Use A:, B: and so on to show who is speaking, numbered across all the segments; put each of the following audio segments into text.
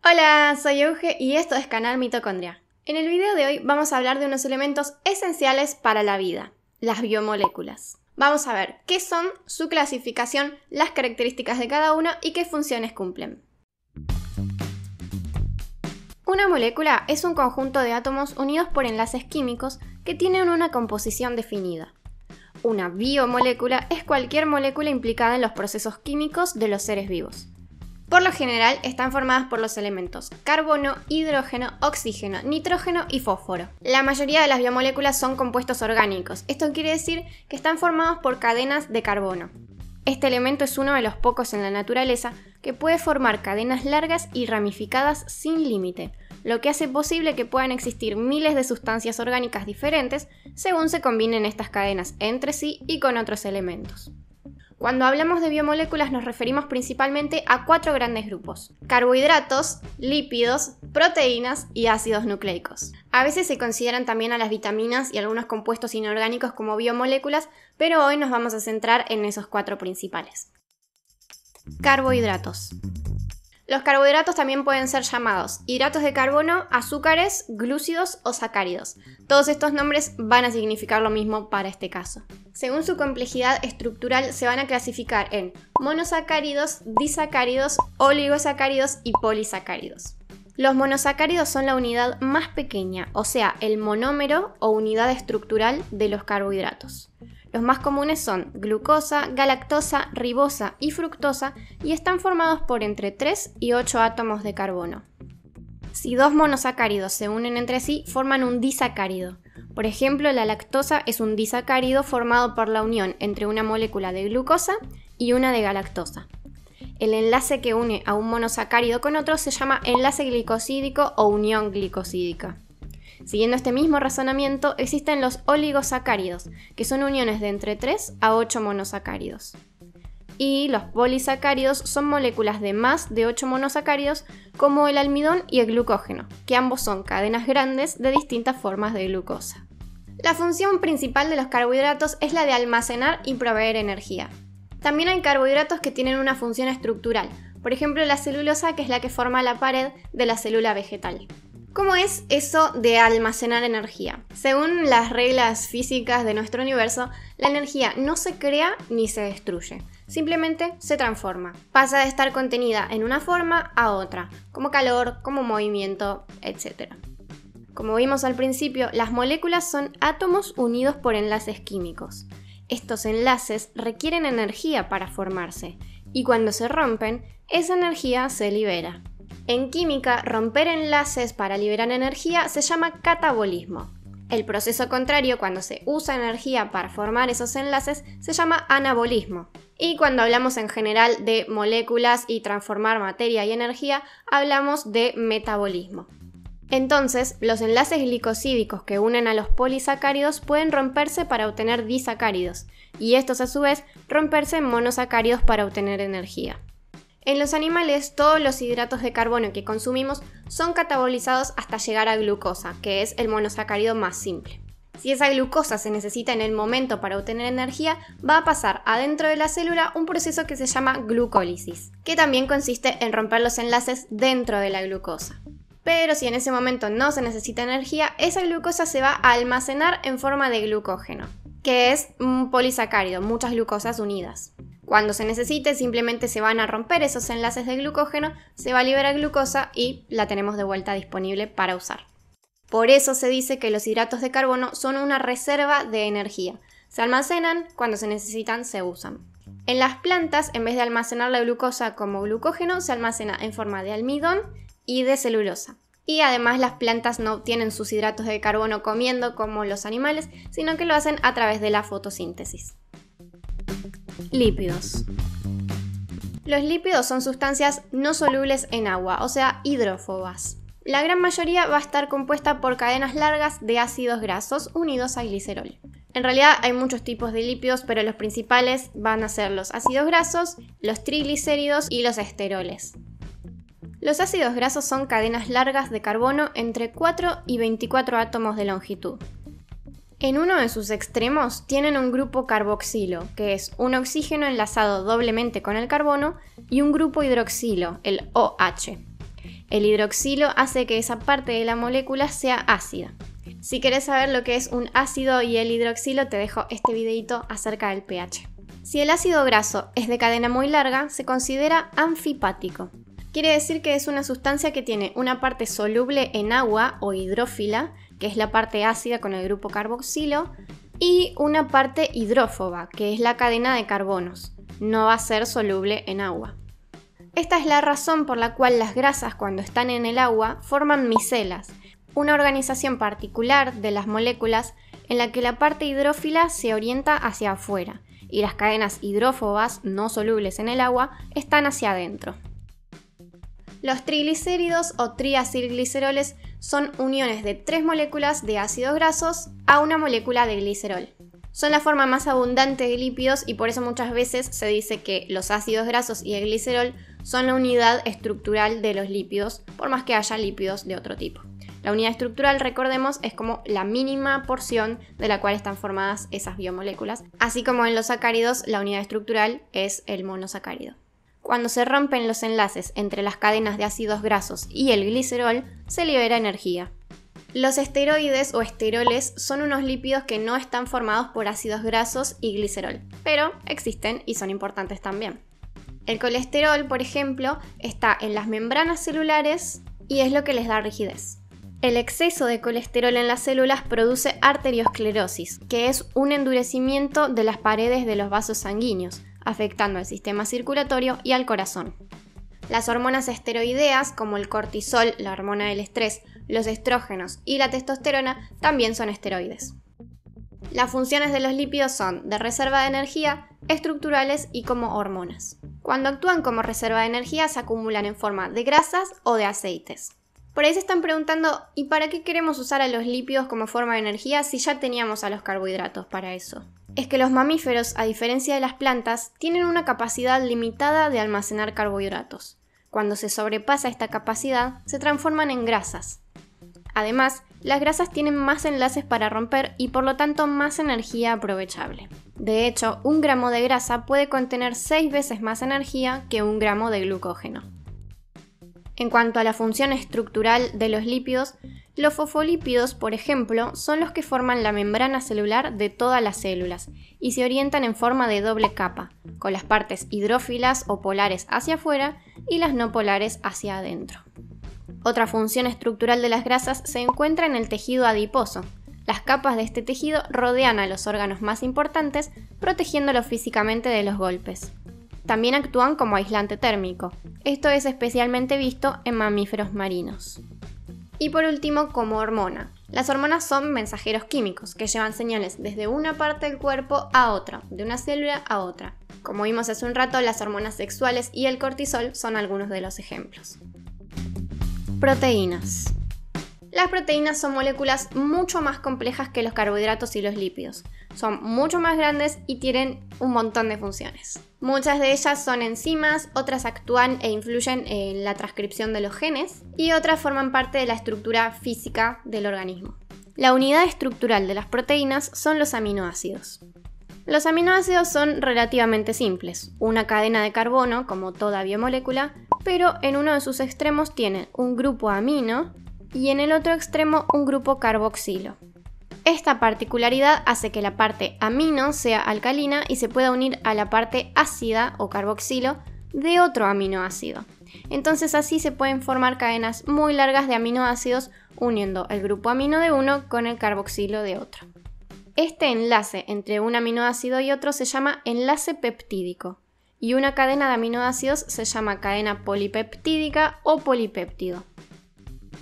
A: Hola, soy Euge y esto es Canal Mitocondria. En el video de hoy vamos a hablar de unos elementos esenciales para la vida, las biomoléculas. Vamos a ver qué son, su clasificación, las características de cada uno y qué funciones cumplen. Una molécula es un conjunto de átomos unidos por enlaces químicos que tienen una composición definida. Una biomolécula es cualquier molécula implicada en los procesos químicos de los seres vivos. Por lo general están formadas por los elementos carbono, hidrógeno, oxígeno, nitrógeno y fósforo. La mayoría de las biomoléculas son compuestos orgánicos. Esto quiere decir que están formados por cadenas de carbono. Este elemento es uno de los pocos en la naturaleza que puede formar cadenas largas y ramificadas sin límite, lo que hace posible que puedan existir miles de sustancias orgánicas diferentes según se combinen estas cadenas entre sí y con otros elementos. Cuando hablamos de biomoléculas nos referimos principalmente a 4 grandes grupos: carbohidratos, lípidos, proteínas y ácidos nucleicos. A veces se consideran también a las vitaminas y algunos compuestos inorgánicos como biomoléculas, pero hoy nos vamos a centrar en esos 4 principales. Carbohidratos. Los carbohidratos también pueden ser llamados hidratos de carbono, azúcares, glúcidos o sacáridos. Todos estos nombres van a significar lo mismo para este caso. Según su complejidad estructural se van a clasificar en monosacáridos, disacáridos, oligosacáridos y polisacáridos. Los monosacáridos son la unidad más pequeña, o sea, el monómero o unidad estructural de los carbohidratos. Los más comunes son glucosa, galactosa, ribosa y fructosa y están formados por entre 3 y 8 átomos de carbono. Si 2 monosacáridos se unen entre sí, forman un disacárido. Por ejemplo, la lactosa es un disacárido formado por la unión entre una molécula de glucosa y una de galactosa. El enlace que une a un monosacárido con otro se llama enlace glicosídico o unión glicosídica. Siguiendo este mismo razonamiento, existen los oligosacáridos, que son uniones de entre 3 a 8 monosacáridos. Y los polisacáridos son moléculas de más de 8 monosacáridos, como el almidón y el glucógeno, que ambos son cadenas grandes de distintas formas de glucosa. La función principal de los carbohidratos es la de almacenar y proveer energía. También hay carbohidratos que tienen una función estructural, por ejemplo la celulosa, que es la que forma la pared de la célula vegetal. ¿Cómo es eso de almacenar energía? Según las reglas físicas de nuestro universo, la energía no se crea ni se destruye, simplemente se transforma. Pasa de estar contenida en una forma a otra, como calor, como movimiento, etc. Como vimos al principio, las moléculas son átomos unidos por enlaces químicos. Estos enlaces requieren energía para formarse, y cuando se rompen, esa energía se libera. En química, romper enlaces para liberar energía se llama catabolismo. El proceso contrario, cuando se usa energía para formar esos enlaces, se llama anabolismo. Y cuando hablamos en general de moléculas y transformar materia y energía, hablamos de metabolismo. Entonces, los enlaces glicosídicos que unen a los polisacáridos pueden romperse para obtener disacáridos, y estos a su vez romperse en monosacáridos para obtener energía. En los animales, todos los hidratos de carbono que consumimos son catabolizados hasta llegar a glucosa, que es el monosacárido más simple. Si esa glucosa se necesita en el momento para obtener energía, va a pasar adentro de la célula un proceso que se llama glucólisis, que también consiste en romper los enlaces dentro de la glucosa. Pero si en ese momento no se necesita energía, esa glucosa se va a almacenar en forma de glucógeno, que es un polisacárido, muchas glucosas unidas. Cuando se necesite, simplemente se van a romper esos enlaces de glucógeno, se va a liberar glucosa y la tenemos de vuelta disponible para usar. Por eso se dice que los hidratos de carbono son una reserva de energía. Se almacenan, cuando se necesitan, se usan. En las plantas, en vez de almacenar la glucosa como glucógeno, se almacena en forma de almidón y de celulosa. Y además las plantas no obtienen sus hidratos de carbono comiendo como los animales, sino que lo hacen a través de la fotosíntesis. Lípidos. Los lípidos son sustancias no solubles en agua, o sea, hidrófobas. La gran mayoría va a estar compuesta por cadenas largas de ácidos grasos unidos a glicerol. En realidad hay muchos tipos de lípidos, pero los principales van a ser los ácidos grasos, los triglicéridos y los esteroles. Los ácidos grasos son cadenas largas de carbono entre 4 y 24 átomos de longitud. En uno de sus extremos tienen un grupo carboxilo, que es un oxígeno enlazado doblemente con el carbono, y un grupo hidroxilo, el OH. El hidroxilo hace que esa parte de la molécula sea ácida. Si querés saber lo que es un ácido y el hidroxilo, te dejo este videito acerca del pH. Si el ácido graso es de cadena muy larga, se considera anfipático. Quiere decir que es una sustancia que tiene una parte soluble en agua o hidrófila, que es la parte ácida con el grupo carboxilo, y una parte hidrófoba, que es la cadena de carbonos. No va a ser soluble en agua. Esta es la razón por la cual las grasas, cuando están en el agua, forman micelas, una organización particular de las moléculas en la que la parte hidrófila se orienta hacia afuera y las cadenas hidrófobas, no solubles en el agua, están hacia adentro. Los triglicéridos o triacilgliceroles son uniones de 3 moléculas de ácidos grasos a una molécula de glicerol. Son la forma más abundante de lípidos y por eso muchas veces se dice que los ácidos grasos y el glicerol son la unidad estructural de los lípidos, por más que haya lípidos de otro tipo. La unidad estructural, recordemos, es como la mínima porción de la cual están formadas esas biomoléculas, así como en los sacáridos la unidad estructural es el monosacárido. Cuando se rompen los enlaces entre las cadenas de ácidos grasos y el glicerol, se libera energía. Los esteroides o esteroles son unos lípidos que no están formados por ácidos grasos y glicerol, pero existen y son importantes también. El colesterol, por ejemplo, está en las membranas celulares y es lo que les da rigidez. El exceso de colesterol en las células produce arteriosclerosis, que es un endurecimiento de las paredes de los vasos sanguíneos, afectando al sistema circulatorio y al corazón. Las hormonas esteroideas, como el cortisol, la hormona del estrés, los estrógenos y la testosterona, también son esteroides. Las funciones de los lípidos son de reserva de energía, estructurales y como hormonas. Cuando actúan como reserva de energía, se acumulan en forma de grasas o de aceites. Por ahí se están preguntando, ¿y para qué queremos usar a los lípidos como forma de energía si ya teníamos a los carbohidratos para eso? Es que los mamíferos, a diferencia de las plantas, tienen una capacidad limitada de almacenar carbohidratos. Cuando se sobrepasa esta capacidad, se transforman en grasas. Además, las grasas tienen más enlaces para romper y por lo tanto más energía aprovechable. De hecho, 1 gramo de grasa puede contener 6 veces más energía que 1 gramo de glucógeno. En cuanto a la función estructural de los lípidos, los fosfolípidos, por ejemplo, son los que forman la membrana celular de todas las células y se orientan en forma de doble capa, con las partes hidrófilas o polares hacia afuera y las no polares hacia adentro. Otra función estructural de las grasas se encuentra en el tejido adiposo. Las capas de este tejido rodean a los órganos más importantes, protegiéndolos físicamente de los golpes. También actúan como aislante térmico. Esto es especialmente visto en mamíferos marinos. Y por último, como hormona. Las hormonas son mensajeros químicos que llevan señales desde una parte del cuerpo a otra, de una célula a otra. Como vimos hace un rato, las hormonas sexuales y el cortisol son algunos de los ejemplos. Proteínas. Las proteínas son moléculas mucho más complejas que los carbohidratos y los lípidos. Son mucho más grandes y tienen un montón de funciones. Muchas de ellas son enzimas, otras actúan e influyen en la transcripción de los genes y otras forman parte de la estructura física del organismo. La unidad estructural de las proteínas son los aminoácidos. Los aminoácidos son relativamente simples, una cadena de carbono, como toda biomolécula, pero en uno de sus extremos tienen un grupo amino y en el otro extremo un grupo carboxilo. Esta particularidad hace que la parte amino sea alcalina y se pueda unir a la parte ácida o carboxilo de otro aminoácido. Entonces así se pueden formar cadenas muy largas de aminoácidos uniendo el grupo amino de uno con el carboxilo de otro. Este enlace entre un aminoácido y otro se llama enlace peptídico y una cadena de aminoácidos se llama cadena polipeptídica o polipéptido.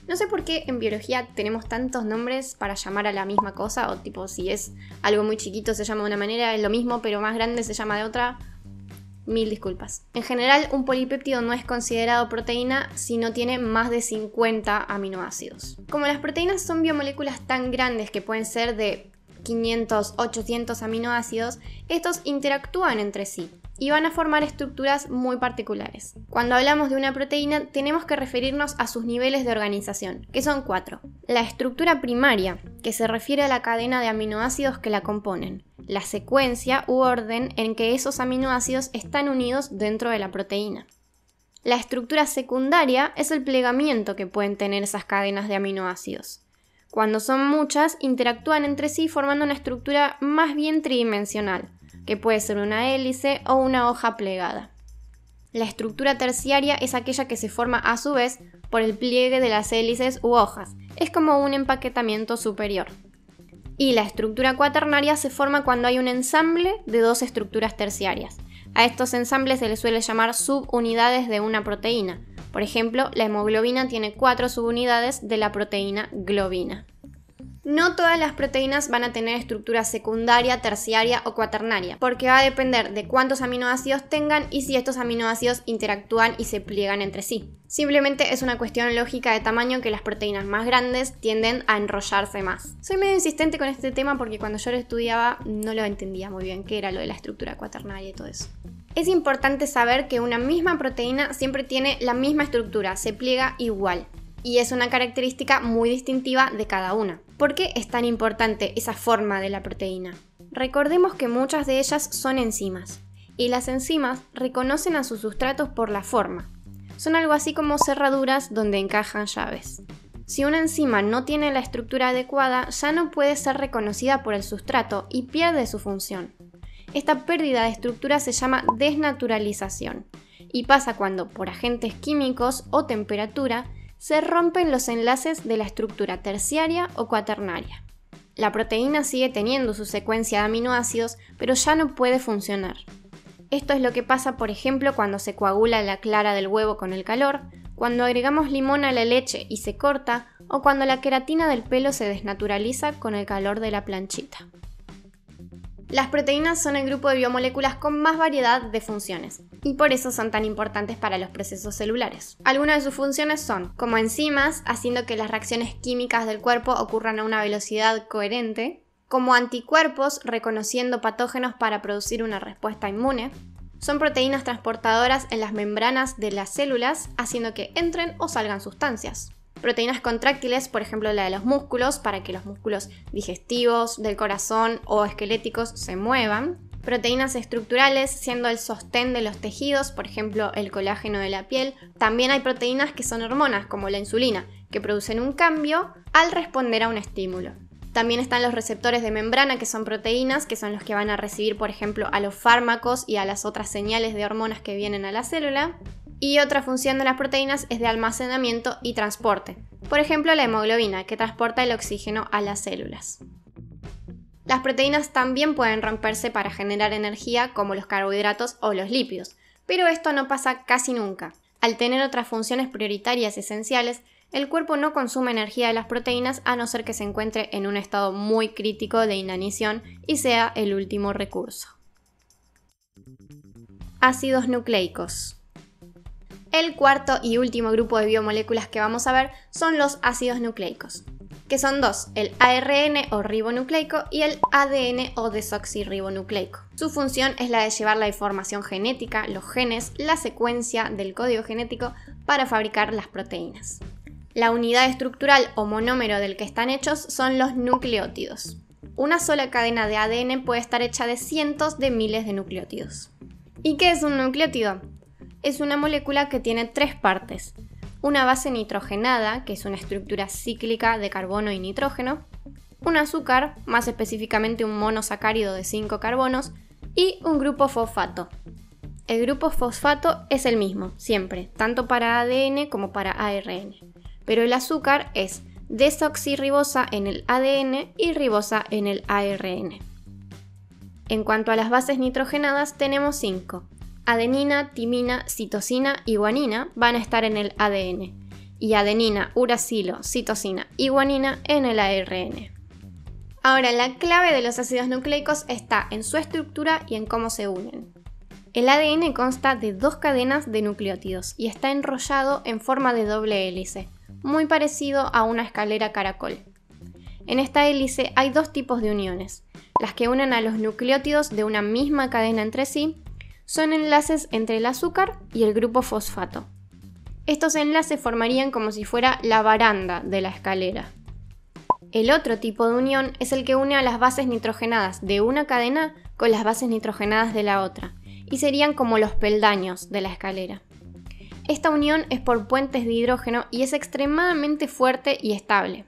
A: No sé por qué en biología tenemos tantos nombres para llamar a la misma cosa, o tipo si es algo muy chiquito se llama de una manera, es lo mismo pero más grande se llama de otra. Mil disculpas. En general, un polipéptido no es considerado proteína si no tiene más de 50 aminoácidos. Como las proteínas son biomoléculas tan grandes que pueden ser de 500, 800 aminoácidos, estos interactúan entre sí y van a formar estructuras muy particulares. Cuando hablamos de una proteína, tenemos que referirnos a sus niveles de organización, que son 4. La estructura primaria, que se refiere a la cadena de aminoácidos que la componen. La secuencia u orden en que esos aminoácidos están unidos dentro de la proteína. La estructura secundaria es el plegamiento que pueden tener esas cadenas de aminoácidos. Cuando son muchas, interactúan entre sí formando una estructura más bien tridimensional, que puede ser una hélice o una hoja plegada. La estructura terciaria es aquella que se forma a su vez por el pliegue de las hélices u hojas. Es como un empaquetamiento superior. Y la estructura cuaternaria se forma cuando hay un ensamble de dos estructuras terciarias. A estos ensambles se les suele llamar subunidades de una proteína. Por ejemplo, la hemoglobina tiene 4 subunidades de la proteína globina. No todas las proteínas van a tener estructura secundaria, terciaria o cuaternaria, porque va a depender de cuántos aminoácidos tengan y si estos aminoácidos interactúan y se pliegan entre sí. Simplemente es una cuestión lógica de tamaño que las proteínas más grandes tienden a enrollarse más. Soy medio insistente con este tema porque cuando yo lo estudiaba no lo entendía muy bien qué era lo de la estructura cuaternaria y todo eso. Es importante saber que una misma proteína siempre tiene la misma estructura, se pliega igual. Y es una característica muy distintiva de cada una. ¿Por qué es tan importante esa forma de la proteína? Recordemos que muchas de ellas son enzimas, y las enzimas reconocen a sus sustratos por la forma. Son algo así como cerraduras donde encajan llaves. Si una enzima no tiene la estructura adecuada, ya no puede ser reconocida por el sustrato y pierde su función. Esta pérdida de estructura se llama desnaturalización, y pasa cuando, por agentes químicos o temperatura, se rompen los enlaces de la estructura terciaria o cuaternaria. La proteína sigue teniendo su secuencia de aminoácidos, pero ya no puede funcionar. Esto es lo que pasa, por ejemplo, cuando se coagula la clara del huevo con el calor, cuando agregamos limón a la leche y se corta, o cuando la queratina del pelo se desnaturaliza con el calor de la planchita. Las proteínas son el grupo de biomoléculas con más variedad de funciones, y por eso son tan importantes para los procesos celulares. Algunas de sus funciones son como enzimas, haciendo que las reacciones químicas del cuerpo ocurran a una velocidad coherente, como anticuerpos, reconociendo patógenos para producir una respuesta inmune. Son proteínas transportadoras en las membranas de las células, haciendo que entren o salgan sustancias. Proteínas contráctiles, por ejemplo la de los músculos, para que los músculos digestivos, del corazón o esqueléticos se muevan. Proteínas estructurales, siendo el sostén de los tejidos, por ejemplo el colágeno de la piel. También hay proteínas que son hormonas, como la insulina, que producen un cambio al responder a un estímulo. También están los receptores de membrana, que son proteínas, que son los que van a recibir, por ejemplo, a los fármacos y a las otras señales de hormonas que vienen a la célula. Y otra función de las proteínas es de almacenamiento y transporte. Por ejemplo, la hemoglobina, que transporta el oxígeno a las células. Las proteínas también pueden romperse para generar energía, como los carbohidratos o los lípidos, pero esto no pasa casi nunca. Al tener otras funciones prioritarias esenciales, el cuerpo no consume energía de las proteínas a no ser que se encuentre en un estado muy crítico de inanición y sea el último recurso. Ácidos nucleicos. El cuarto y último grupo de biomoléculas que vamos a ver son los ácidos nucleicos, que son dos, el ARN o ribonucleico y el ADN o desoxirribonucleico. Su función es la de llevar la información genética, los genes, la secuencia del código genético para fabricar las proteínas. La unidad estructural o monómero del que están hechos son los nucleótidos. Una sola cadena de ADN puede estar hecha de cientos de miles de nucleótidos. ¿Y qué es un nucleótido? Es una molécula que tiene 3 partes. Una base nitrogenada, que es una estructura cíclica de carbono y nitrógeno, un azúcar, más específicamente un monosacárido de 5 carbonos, y un grupo fosfato. El grupo fosfato es el mismo, siempre, tanto para ADN como para ARN, pero el azúcar es desoxirribosa en el ADN y ribosa en el ARN. En cuanto a las bases nitrogenadas, tenemos 5. Adenina, timina, citosina y guanina van a estar en el ADN, y adenina, uracilo, citosina y guanina en el ARN. Ahora, la clave de los ácidos nucleicos está en su estructura y en cómo se unen. El ADN consta de 2 cadenas de nucleótidos y está enrollado en forma de doble hélice, muy parecido a una escalera caracol. En esta hélice hay 2 tipos de uniones, las que unen a los nucleótidos de una misma cadena entre sí. Son enlaces entre el azúcar y el grupo fosfato. Estos enlaces formarían como si fuera la baranda de la escalera. El otro tipo de unión es el que une a las bases nitrogenadas de una cadena con las bases nitrogenadas de la otra, y serían como los peldaños de la escalera. Esta unión es por puentes de hidrógeno y es extremadamente fuerte y estable.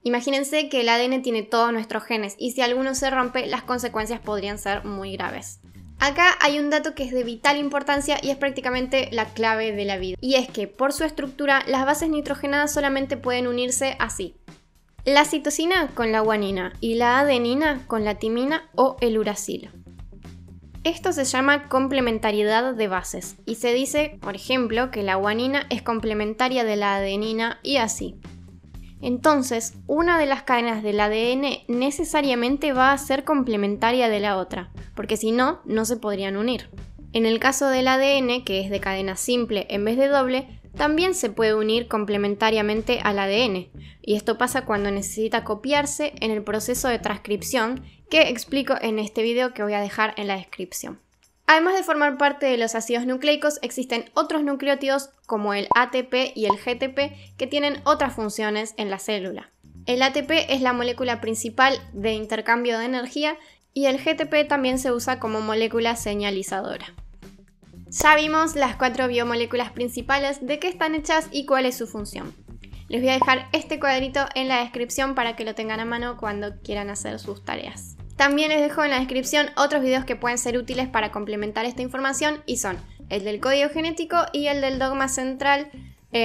A: Imagínense que el ADN tiene todos nuestros genes y si alguno se rompe, las consecuencias podrían ser muy graves. Acá hay un dato que es de vital importancia y es prácticamente la clave de la vida. Y es que, por su estructura, las bases nitrogenadas solamente pueden unirse así. La citosina con la guanina y la adenina con la timina o el uracilo. Esto se llama complementariedad de bases y se dice, por ejemplo, que la guanina es complementaria de la adenina y así. Entonces, una de las cadenas del ADN necesariamente va a ser complementaria de la otra, porque si no, no se podrían unir. En el caso del ADN, que es de cadena simple en vez de doble, también se puede unir complementariamente al ADN, y esto pasa cuando necesita copiarse en el proceso de transcripción que explico en este video que voy a dejar en la descripción. Además de formar parte de los ácidos nucleicos, existen otros nucleótidos como el ATP y el GTP que tienen otras funciones en la célula. El ATP es la molécula principal de intercambio de energía y el GTP también se usa como molécula señalizadora. Ya vimos las 4 biomoléculas principales, de qué están hechas y cuál es su función. Les voy a dejar este cuadrito en la descripción para que lo tengan a mano cuando quieran hacer sus tareas. También les dejo en la descripción otros videos que pueden ser útiles para complementar esta información y son el del código genético y el del dogma central,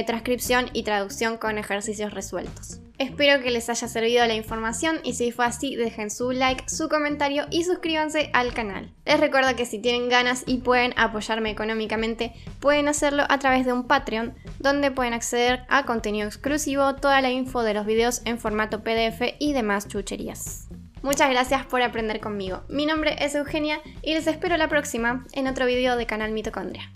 A: transcripción y traducción con ejercicios resueltos. Espero que les haya servido la información y si fue así dejen su like, su comentario y suscríbanse al canal. Les recuerdo que si tienen ganas y pueden apoyarme económicamente pueden hacerlo a través de un Patreon donde pueden acceder a contenido exclusivo, toda la info de los videos en formato PDF y demás chucherías. Muchas gracias por aprender conmigo. Mi nombre es Eugenia y les espero la próxima en otro video de Canal Mitocondria.